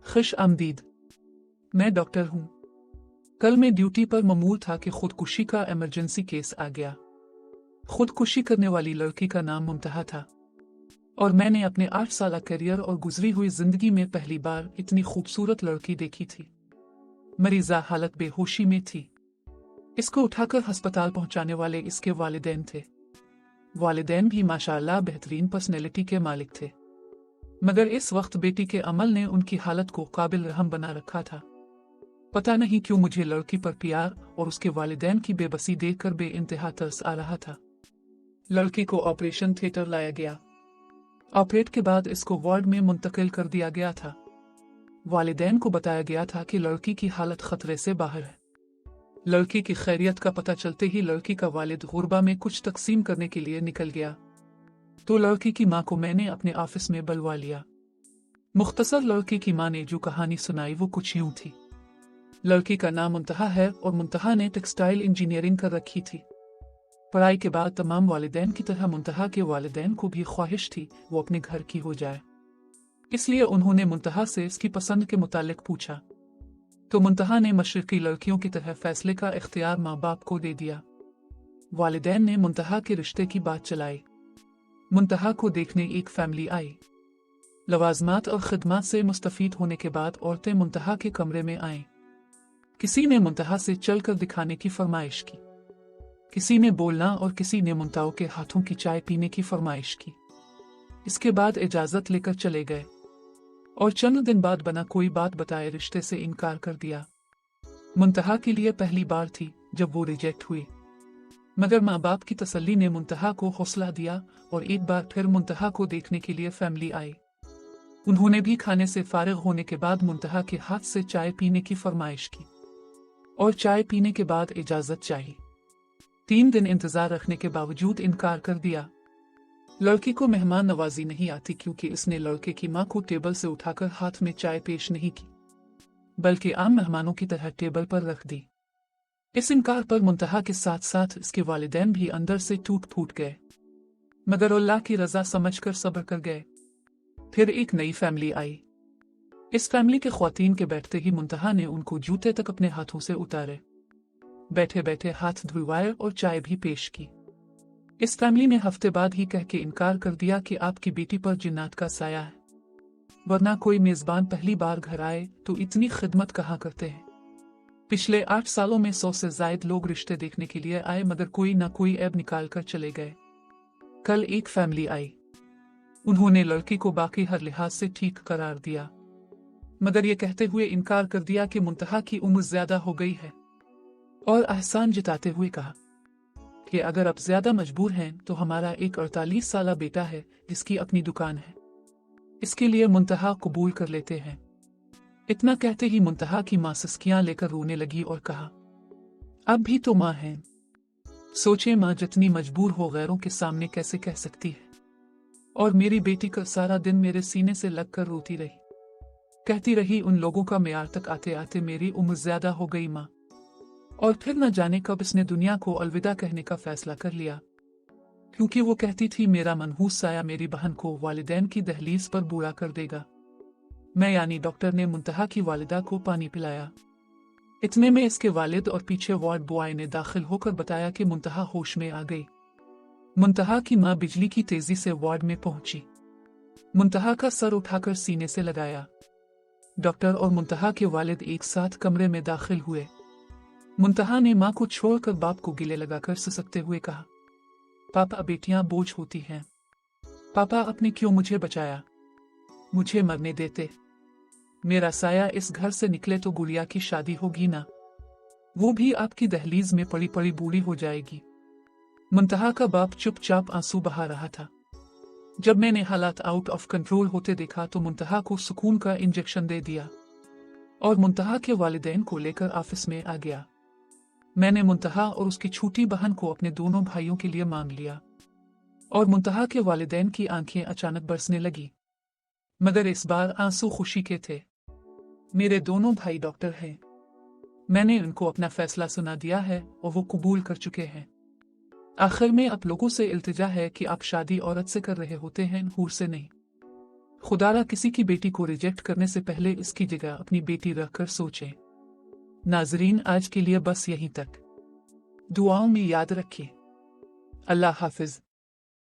खुश आमदीद। मैं डॉक्टर हूँ। कल मैं ड्यूटी पर ममूर था कि खुदकुशी का इमरजेंसी केस आ गया। खुदकुशी करने वाली लड़की का नाम मुमतहा था और मैंने अपने 8 साल करियर और गुजरी हुई जिंदगी में पहली बार इतनी खूबसूरत लड़की देखी थी। मरीजा हालत बेहोशी में थी। इसको उठाकर अस्पताल पहुंचाने वाले इसके वालिदैन थे। वालिदैन भी माशाअल्लाह बेहतरीन पर्सनैलिटी के मालिक थे, मगर इस वक्त बेटी के अमल ने उनकी हालत को काबिल रहम बना रखा था। पता नहीं क्यों मुझे लड़की पर प्यार और उसके वालिदैन की बेबसी देखकर बेइंतहा तरस आ रहा था। लड़की को ऑपरेशन थिएटर लाया गया। ऑपरेट के बाद इसको वार्ड में मुंतकिल कर दिया गया था। वालिदैन को बताया गया था कि लड़की की हालत खतरे से बाहर है। लड़की की खैरियत का पता चलते ही लड़की का वालिद गुरबा में कुछ तकसीम करने के लिए निकल गया, तो लड़की की माँ को मैंने अपने ऑफिस में बुलवा लिया। मुख्तसर लड़की की माँ ने जो कहानी सुनाई वो कुछ यूं थी। लड़की का नाम मुंतहा है और मुंतहा ने टेक्सटाइल इंजीनियरिंग कर रखी थी। पढ़ाई के बाद तमाम वालिदैन की तरह मुंतहा के वालिदैन को भी ख्वाहिश थी वो अपने घर की हो जाए, इसलिए उन्होंने मुंतहा से इसकी पसंद के मुतालिक पूछा, तो मुंतहा ने मशरकी लड़कियों की तरह फैसले का इख्तियार माँ बाप को दे दिया। वालिदैन ने मुंतहा के रिश्ते की बात चलाई। मुंतहा को देखने एक फैमिली आई। लवाजमात और खिदमात से मुस्तफीद होने के बाद औरतें मुंतहा के कमरे में आईं। किसी ने मुंतहा से चलकर दिखाने की फरमाइश की, किसी ने बोलना और किसी ने मुंतहा के हाथों की चाय पीने की फरमाइश की। इसके बाद इजाजत लेकर चले गए और चंद दिन बाद बना कोई बात बताए रिश्ते से इनकार कर दिया। मुंतहा के लिए पहली बार थी जब वो रिजेक्ट हुई, मगर माँ बाप की तसल्ली ने मुंतहा को हौसला दिया और एक बार फिर मुंतहा को देखने के लिए फैमिली आई। उन्होंने भी खाने से फारिग होने के बाद मुंतहा के हाथ से चाय पीने की फरमाइश की और चाय पीने के बाद इजाजत चाहिए। 3 दिन इंतजार रखने के बावजूद इनकार कर दिया। लड़की को मेहमान नवाजी नहीं आती क्योंकि इसने लड़के की माँ को टेबल से उठाकर हाथ में चाय पेश नहीं की, बल्कि आम मेहमानों की तरह टेबल पर रख दी। इस इनकार पर मुंतहा के साथ साथ इसके वालिदैन भी अंदर से टूट फूट गए, मगर अल्लाह की रजा समझकर सब्र कर गए। फिर एक नई फैमिली आई। इस फैमिली के ख्वातीन के बैठते ही मुंतहा ने उनको जूते तक अपने हाथों से उतारे, बैठे बैठे हाथ धुलवाए और चाय भी पेश की। इस फैमिली ने हफ्ते बाद ही कह के इनकार कर दिया कि आपकी बेटी पर जिन्नात का साया है, वरना कोई मेजबान पहली बार घर आए तो इतनी खिदमत कहाँ करते हैं। पिछले 8 सालों में 100 से ज्यादा लोग रिश्ते देखने के लिए आए, मगर कोई ना कोई ऐब निकाल कर चले गए। कल एक फैमिली आई। उन्होंने लड़की को बाकी हर लिहाज से ठीक करार दिया, मगर ये कहते हुए इनकार कर दिया कि मुंतहा की उम्र ज्यादा हो गई है, और एहसान जताते हुए कहा कि अगर आप ज्यादा मजबूर हैं तो हमारा एक 48 साला बेटा है जिसकी अपनी दुकान है, इसके लिए मुंतहा कबूल कर लेते हैं। इतना कहते ही मुंतहा की माँ सिसकियां लेकर रोने लगी और कहा, अब भी तो माँ हैं। सोचे माँ जितनी मजबूर हो गैरों के सामने कैसे कह सकती है। और मेरी बेटी का सारा दिन मेरे सीने से लगकर रोती रही, कहती रही उन लोगों का मेयार तक आते आते मेरी उम्र ज्यादा हो गई माँ। और फिर न जाने कब इसने दुनिया को अलविदा कहने का फैसला कर लिया, क्योंकि वो कहती थी मेरा मनहूस साया मेरी बहन को वालिदैन की दहलीज पर बूढ़ा कर देगा। मैं यानी डॉक्टर ने मुंतहा की वालिदा को पानी पिलाया। इतने में इसके वालिद और पीछे वार्ड बॉय ने दाखिल होकर बताया कि मुंतहा होश में आ गई। मुंतहा की माँ बिजली की तेजी से वार्ड में पहुंची। मुंतहा का सर उठाकर सीने से लगाया। डॉक्टर और मुंतहा के वालिद एक साथ कमरे में दाखिल हुए। मुंतहा ने माँ को छोड़कर बाप को गिले लगाकर सिसकते हुए कहा, पापा बेटियां बोझ होती हैं। पापा आपने क्यों मुझे बचाया? मुझे मरने देते। मेरा साया इस घर से निकले तो गुड़िया की शादी होगी ना, वो भी आपकी दहलीज में पड़ी पड़ी बूढ़ी हो जाएगी। मुंतहा का बाप चुपचाप आंसू बहा रहा था। जब मैंने हालात आउट ऑफ कंट्रोल होते देखा तो मुंतहा को सुकून का इंजेक्शन दे दिया और मुंतहा के वालिदैन को लेकर ऑफिस में आ गया। मैंने मुंतहा और उसकी छोटी बहन को अपने दोनों भाइयों के लिए मांग लिया और मुंतहा के वालिदैन की आंखें अचानक बरसने लगी, मगर इस बार आंसू खुशी के थे। मेरे दोनों भाई डॉक्टर हैं। मैंने उनको अपना फैसला सुना दिया है और वो कबूल कर चुके हैं। आखिर में आप लोगों से इल्तिजा है कि आप शादी औरत से कर रहे होते हैं, हूर से नहीं। खुदारा किसी की बेटी को रिजेक्ट करने से पहले इसकी जगह अपनी बेटी रखकर सोचें। नाजरीन, आज के लिए बस यहीं तक। दुआओं में याद रखिए। अल्लाह हाफिज।